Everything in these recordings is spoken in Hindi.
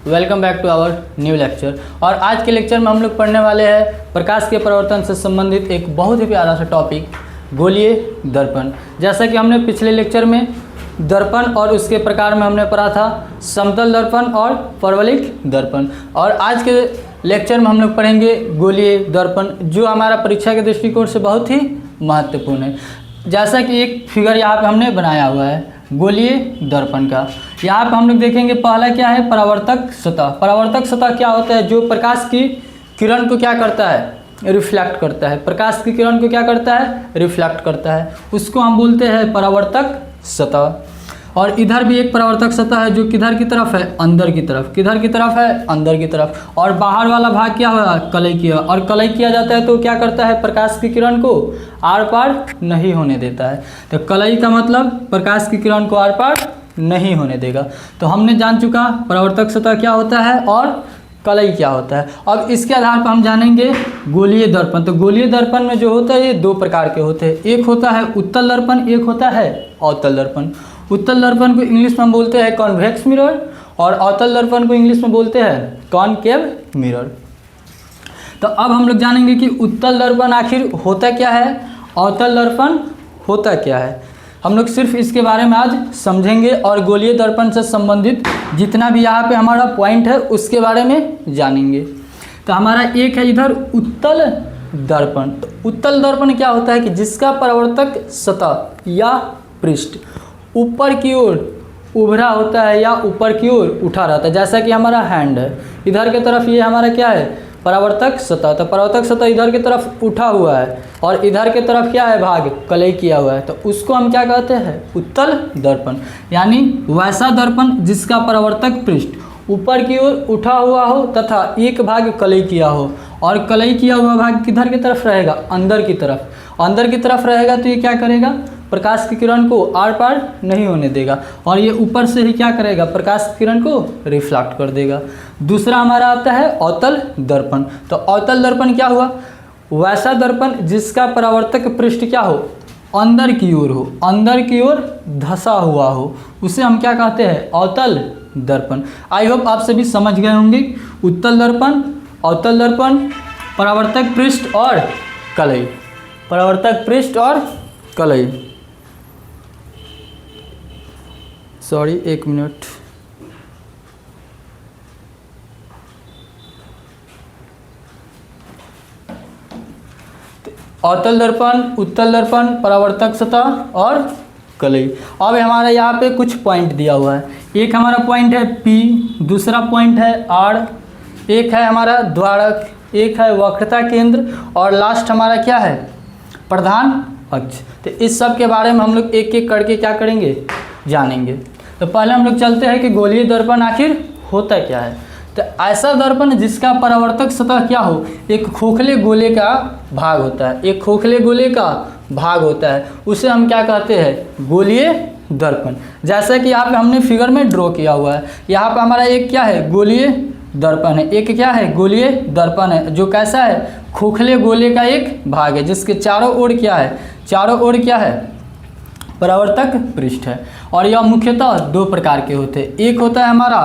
Welcome back to our new lecture. और आज के लेक्चर में हम लोग पढ़ने वाले हैं प्रकाश के परावर्तन से संबंधित एक बहुत ही प्यारा सा टॉपिक, गोलीय दर्पण। जैसा कि हमने पिछले लेक्चर में दर्पण और उसके प्रकार में हमने पढ़ा था समतल दर्पण और परवलयिक दर्पण, और आज के लेक्चर में हम लोग पढ़ेंगे गोलीय दर्पण, जो हमारा परीक्षा के दृष्टिकोण से बहुत ही महत्वपूर्ण है। जैसा कि एक फिगर यहाँ पे हमने बनाया हुआ है गोलीय दर्पण का। यहाँ पे हम लोग देखेंगे पहला क्या है, परावर्तक सतह। परावर्तक सतह क्या होता है, जो प्रकाश की किरण को क्या करता है, रिफ्लेक्ट करता है। प्रकाश की किरण को क्या करता है, रिफ्लेक्ट करता है, उसको हम बोलते हैं परावर्तक सतह। और इधर भी एक परावर्तक सतह है जो किधर की तरफ है, अंदर की तरफ। किधर की तरफ है, अंदर की तरफ। और बाहर वाला भाग क्या हुआ, कलई किया। और कलई किया जाता है तो क्या करता है, प्रकाश की किरण को आर पार नहीं होने देता है। तो कलई का मतलब प्रकाश की किरण को आर पार नहीं होने देगा। तो हमने जान चुका परावर्तक सतह क्या होता है और कलई क्या होता है। अब इसके आधार पर हम जानेंगे गोलीय दर्पण। तो गोलीय दर्पण में जो होता है ये दो प्रकार के होते हैं, एक होता है उत्तल दर्पण, एक होता है अवतल दर्पण। उत्तल दर्पण को इंग्लिश में हम बोलते हैं कॉन्वेक्स मिरर, और अवतल दर्पण को इंग्लिश में बोलते हैं कॉनकेव मिरर। तो अब हम लोग जानेंगे कि उत्तल दर्पण आखिर होता क्या है, अवतल दर्पण होता क्या है। हम लोग सिर्फ इसके बारे में आज समझेंगे और गोलीय दर्पण से संबंधित जितना भी यहाँ पे हमारा पॉइंट है उसके बारे में जानेंगे। तो हमारा एक है इधर उत्तल दर्पण। तो उत्तल दर्पण क्या होता है कि जिसका परावर्तक सतह या पृष्ठ ऊपर की ओर उभरा होता है या ऊपर की ओर उठा रहता है। जैसा कि हमारा हैंड है, इधर की तरफ ये हमारा क्या है, परावर्तक सतह। तो परावर्तक सतह इधर की तरफ उठा हुआ है और इधर की तरफ क्या है, भाग कलई किया हुआ है। तो उसको हम क्या कहते हैं, उत्तल दर्पण। यानी वैसा दर्पण जिसका परावर्तक पृष्ठ ऊपर की ओर उठा हुआ हो तथा एक भाग कलई किया हो, और कलई किया हुआ भाग किधर की तरफ रहेगा, अंदर की तरफ। अंदर की तरफ रहेगा तो ये क्या करेगा, प्रकाश की किरण को आर पार नहीं होने देगा, और ये ऊपर से ही क्या करेगा, प्रकाश की किरण को रिफ्लेक्ट कर देगा। दूसरा हमारा आता है अवतल दर्पण। तो अवतल दर्पण क्या हुआ, वैसा दर्पण जिसका परावर्तक पृष्ठ क्या हो, अंदर की ओर हो, अंदर की ओर धंसा हुआ हो, उसे हम क्या कहते हैं, अवतल दर्पण। आई होप आप सभी समझ गए होंगे। उत्तल दर्पण, अवतल दर्पण, परावर्तक पृष्ठ और कलई। परावर्तक पृष्ठ और कलई, सॉरी एक मिनट। अवतल दर्पण, उत्तल दर्पण, परावर्तक सतह और कलई। अब हमारा यहाँ पे कुछ पॉइंट दिया हुआ है। एक हमारा पॉइंट है P, दूसरा पॉइंट है R, एक है हमारा द्वारक, एक है वक्रता केंद्र, और लास्ट हमारा क्या है, प्रधान अक्ष। तो इस सब के बारे में हम लोग एक एक करके क्या करेंगे, जानेंगे। तो पहले हम लोग चलते हैं कि गोलीय दर्पण आखिर होता क्या है। तो ऐसा दर्पण जिसका परावर्तक सतह क्या हो, एक खोखले गोले का भाग होता है, एक खोखले गोले का भाग होता है, उसे हम क्या कहते हैं, गोलीय दर्पण। जैसा कि यहाँ पे हमने फिगर में ड्रॉ किया हुआ है, यहाँ पे हमारा एक क्या है, गोलीय दर्पण है, एक क्या है, गोलीय दर्पण है, जो कैसा है, खोखले गोले का एक भाग है, जिसके चारों ओर क्या है, चारों ओर क्या है, परावर्तक पृष्ठ है। और यह मुख्यतः दो प्रकार के होते हैं, एक होता है हमारा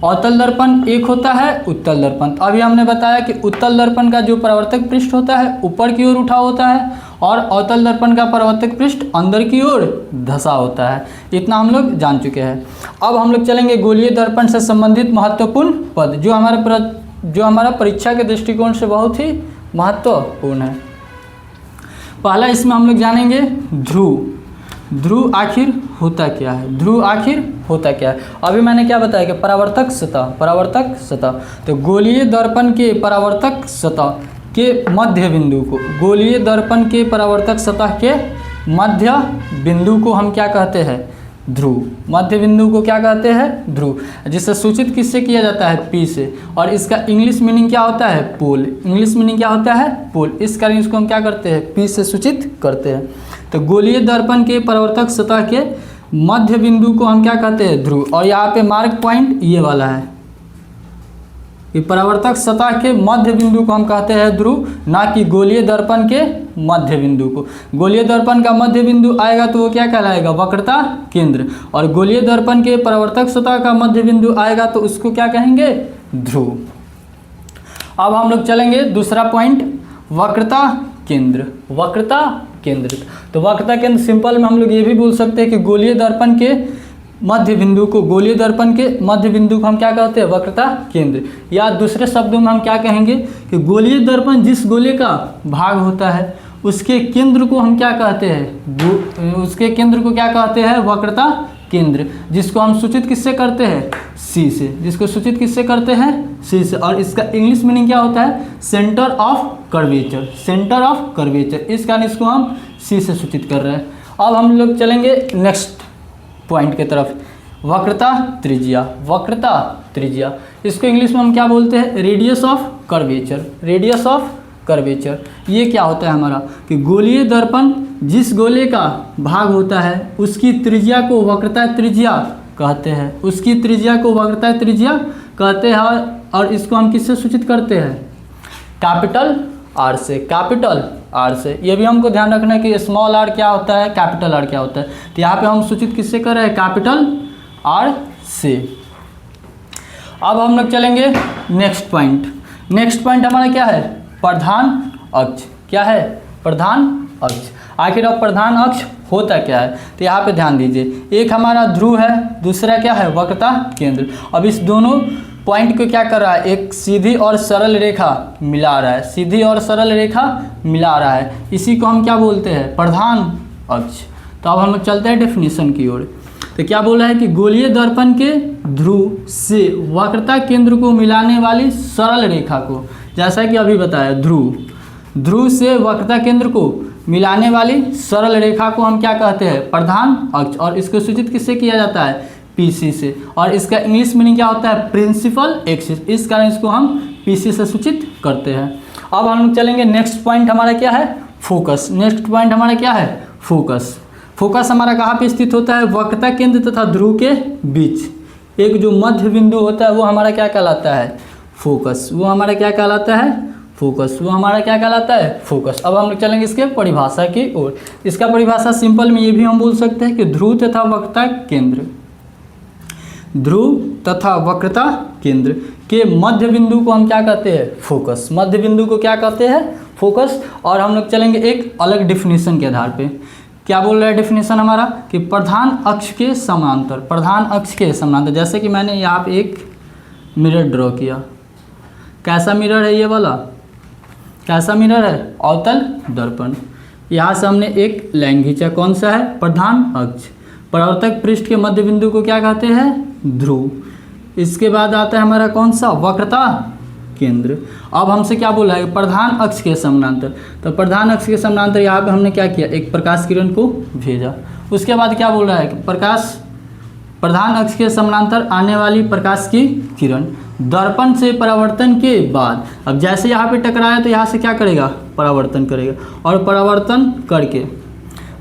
अवतल दर्पण, एक होता है उत्तल दर्पण। तो अभी हमने बताया कि उत्तल दर्पण का जो परावर्तक पृष्ठ होता है ऊपर की ओर उठा होता है, और अवतल दर्पण का परावर्तक पृष्ठ अंदर की ओर धंसा होता है। इतना हम लोग जान चुके हैं। अब हम लोग चलेंगे गोलीय दर्पण से संबंधित महत्वपूर्ण पद, जो हमारा परीक्षा के दृष्टिकोण से बहुत ही महत्वपूर्ण है। पहला इसमें हम लोग जानेंगे ध्रुव। ध्रुव आखिर होता क्या है, ध्रुव आखिर होता क्या है। अभी मैंने क्या बताया कि परावर्तक सतह, परावर्तक सतह। तो गोलीय दर्पण के परावर्तक सतह के मध्य बिंदु को, गोलीय दर्पण के परावर्तक सतह के मध्य बिंदु को हम क्या कहते हैं, ध्रुव। मध्य बिंदु को क्या कहते हैं, ध्रुव, जिससे सूचित किससे किया जाता है, P से। और इसका इंग्लिश मीनिंग क्या होता है, पोल। इंग्लिश मीनिंग क्या होता है, पोल। इस कारण इसको हम क्या करते हैं, P से सूचित करते हैं। तो गोलीय दर्पण के परावर्तक सतह के मध्य बिंदु को हम क्या कहते हैं, ध्रुव। और यहाँ पे मार्क पॉइंट ये वाला है, कि परावर्तक सतह के मध्य बिंदु को हम कहते हैं ध्रुव, ना कि गोलीय दर्पण के मध्य बिंदु को। गोलीय दर्पण का मध्य बिंदु आएगा तो वो क्या कहलाएगा, वक्रता केंद्र, और गोलीय दर्पण के परावर्तक सतह का मध्य बिंदु आएगा तो उसको क्या कहेंगे, ध्रुव। अब हम लोग चलेंगे दूसरा पॉइंट, वक्रता केंद्र। वक्रता केंद्र, तो वक्रता केंद्र सिंपल में हम लोग ये भी बोल सकते हैं कि गोलीय दर्पण के मध्य बिंदु को, गोलीय दर्पण के मध्य बिंदु को हम क्या कहते हैं, वक्रता केंद्र। या दूसरे शब्दों में हम क्या कहेंगे कि गोलीय दर्पण जिस गोले का भाग होता है उसके केंद्र को हम क्या कहते हैं, उसके केंद्र को क्या कहते हैं, वक्रता केंद्र, जिसको हम सूचित किससे करते हैं, सी से, जिसको सूचित किससे करते हैं, सी से। और इसका इंग्लिश मीनिंग क्या होता है, centre of curvature, centre of curvature, इस कारण इसको हम सी से सूचित कर रहे हैं। अब हम लोग चलेंगे नेक्स्ट पॉइंट की तरफ, वक्रता त्रिज्या। वक्रता त्रिज्या, इसको इंग्लिश में हम क्या बोलते हैं, radius of curvature, radius of curvature. ये क्या होता है हमारा कि गोलीय दर्पण जिस गोले का भाग होता है उसकी त्रिज्या को वक्रता त्रिज्या कहते हैं, उसकी त्रिज्या को वक्रता त्रिज्या कहते हैं। और इसको हम किससे सूचित करते हैं, कैपिटल आर से, कैपिटल आर से। ये भी हमको ध्यान रखना है कि स्मॉल आर क्या होता है, कैपिटल आर क्या होता है। तो यहाँ पे हम सूचित किससे कर रहे हैं, कैपिटल आर से। अब हम लोग चलेंगे नेक्स्ट पॉइंट। नेक्स्ट पॉइंट हमारा क्या है, प्रधान अक्ष। क्या है, प्रधान अक्ष। आखिर अब प्रधान अक्ष होता क्या है, तो यहाँ पे ध्यान दीजिए, एक हमारा ध्रुव है, दूसरा क्या है, वक्रता केंद्र। अब इस दोनों पॉइंट को क्या कर रहा है, एक सीधी और सरल रेखा मिला रहा है, सीधी और सरल रेखा मिला रहा है, इसी को हम क्या बोलते हैं, प्रधान अक्ष। तो अब हम लोग चलते हैं डेफिनेशन की ओर। तो क्या बोल रहा है कि गोलीय दर्पण के ध्रुव से वक्रता केंद्र को मिलाने वाली सरल रेखा को, जैसा कि अभी बताया, ध्रुव से वक्रता केंद्र को मिलाने वाली सरल रेखा को हम क्या कहते हैं, प्रधान अक्ष। और इसको सूचित किससे किया जाता है, पीसी से। और इसका इंग्लिश मीनिंग क्या होता है, प्रिंसिपल एक्सिस, इस कारण इसको हम पीसी से सूचित करते हैं। अब हम चलेंगे नेक्स्ट पॉइंट हमारा क्या है, फोकस। नेक्स्ट पॉइंट हमारा क्या है, फोकस। फोकस हमारा कहाँ पे स्थित होता है, वक्रता केंद्र तथा ध्रुव के बीच एक जो मध्य बिंदु होता है वो हमारा क्या कहलाता है, फोकस। वो हमारा क्या कहलाता है, फोकस। वो हमारा क्या कहलाता है, फोकस। अब हम लोग चलेंगे इसके परिभाषा की ओर। इसका परिभाषा सिंपल में ये भी हम बोल सकते हैं कि ध्रुव तथा वक्रता केंद्र, ध्रुव तथा वक्रता केंद्र के मध्य बिंदु को हम क्या कहते हैं, फोकस। मध्य बिंदु को क्या कहते हैं, फोकस। और हम लोग चलेंगे एक अलग डिफिनीशन के आधार पे। क्या बोल रहा है डिफिनीशन हमारा कि प्रधान अक्ष के समांतर, प्रधान अक्ष के समांतर। जैसे कि मैंने यहाँ पे एक मिरर ड्रॉ किया, कैसा मिरर है ये वाला, कैसा मिरर है, अवतल दर्पण। यहाँ से हमने एक लाइन खींचा, कौन सा है, प्रधान अक्ष। परावर्तक पृष्ठ के मध्य बिंदु को क्या कहते हैं, ध्रुव। इसके बाद आता है हमारा कौन सा, वक्रता केंद्र। अब हमसे क्या बोला है, प्रधान अक्ष के समानांतर। तो प्रधान अक्ष के समानांतर यहाँ पे हमने क्या किया, एक प्रकाश किरण को भेजा। उसके बाद क्या बोल रहा है कि प्रधान अक्ष के समानांतर आने वाली प्रकाश की किरण दर्पण से परावर्तन के बाद, अब जैसे यहाँ पे टकराया तो यहाँ से क्या करेगा, परावर्तन करेगा। और परावर्तन करके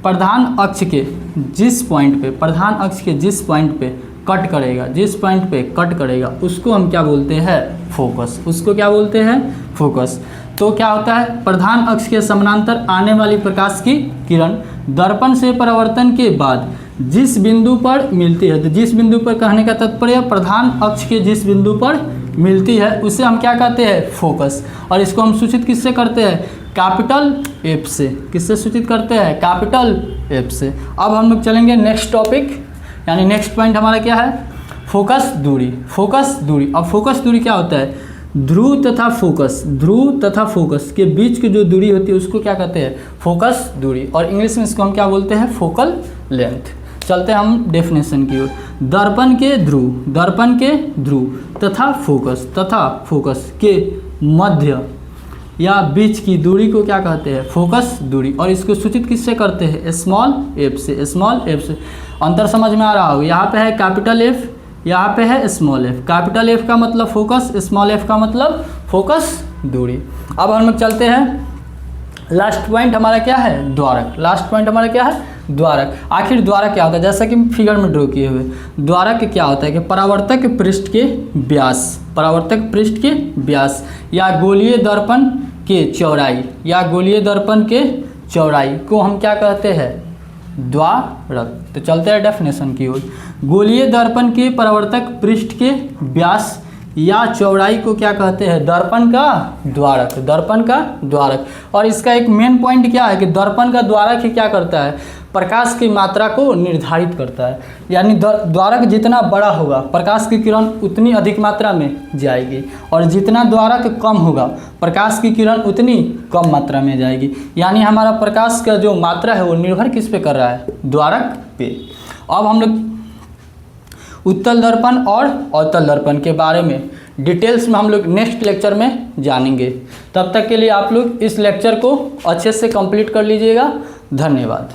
प्रधान अक्ष के जिस पॉइंट पे, प्रधान अक्ष के जिस पॉइंट पे कट करेगा, जिस पॉइंट पे कट करेगा उसको हम क्या बोलते हैं, फोकस। उसको क्या बोलते हैं, फोकस। तो क्या होता है, प्रधान अक्ष के समानांतर आने वाली प्रकाश की किरण दर्पण से परावर्तन के बाद जिस बिंदु पर मिलती है, तो जिस बिंदु पर कहने का तात्पर्य प्रधान अक्ष के जिस बिंदु पर मिलती है उसे हम क्या कहते हैं, फोकस। और इसको हम सूचित किससे करते हैं, कैपिटल एफ से। किससे सूचित करते हैं, कैपिटल एफ से। अब हम लोग चलेंगे नेक्स्ट टॉपिक, यानी नेक्स्ट पॉइंट हमारा क्या है, फोकस दूरी। फोकस दूरी। अब फोकस दूरी क्या होता है, ध्रुव तथा फोकस, ध्रुव तथा फोकस के बीच की जो दूरी होती है उसको क्या कहते हैं, फोकस दूरी। और इंग्लिश में इसको हम क्या बोलते हैं, फोकल लेंथ। चलते हैं हम डेफिनेशन की ओर। दर्पण के ध्रुव, दर्पण के ध्रुव तथा फोकस के मध्य या बीच की दूरी को क्या कहते हैं, फोकस दूरी। और इसको सूचित किससे करते हैं, स्मॉल एफ से, स्मॉल एफ से। अंतर समझ में आ रहा होगा, यहाँ पे है कैपिटल एफ, यहाँ पे है स्मॉल एफ। कैपिटल एफ का मतलब फोकस, स्मॉल एफ का मतलब फोकस दूरी। अब हम लोग चलते हैं, लास्ट पॉइंट हमारा क्या है, द्वारक। लास्ट पॉइंट हमारा क्या है, द्वारक। आखिर द्वारक क्या होता है, जैसा कि फिगर में ड्रॉ किए हुए, द्वारक क्या होता है कि परावर्तक पृष्ठ के व्यास, परावर्तक पृष्ठ के व्यास या गोलीय दर्पण के चौड़ाई, या गोलीय दर्पण के चौड़ाई को हम क्या कहते हैं, द्वारक। तो चलते हैं डेफिनेशन की ओर। गोलीय दर्पण के परावर्तक पृष्ठ के व्यास या चौड़ाई को क्या कहते हैं, दर्पण का द्वारक, दर्पण का द्वारक। और इसका एक मेन पॉइंट क्या है कि दर्पण का द्वारक ही क्या करता है, प्रकाश की मात्रा को निर्धारित करता है। यानी द्वारक जितना बड़ा होगा प्रकाश की किरण उतनी अधिक मात्रा में जाएगी, और जितना द्वारक कम होगा प्रकाश की किरण उतनी कम मात्रा में जाएगी। यानी हमारा प्रकाश का जो मात्रा है वो निर्भर किस पे कर रहा है, द्वारक पे। अब हम लोग उत्तल दर्पण और अवतल दर्पण के बारे में डिटेल्स में हम लोग नेक्स्ट लेक्चर में जानेंगे। तब तक के लिए आप लोग इस लेक्चर को अच्छे से कंप्लीट कर लीजिएगा। धन्यवाद।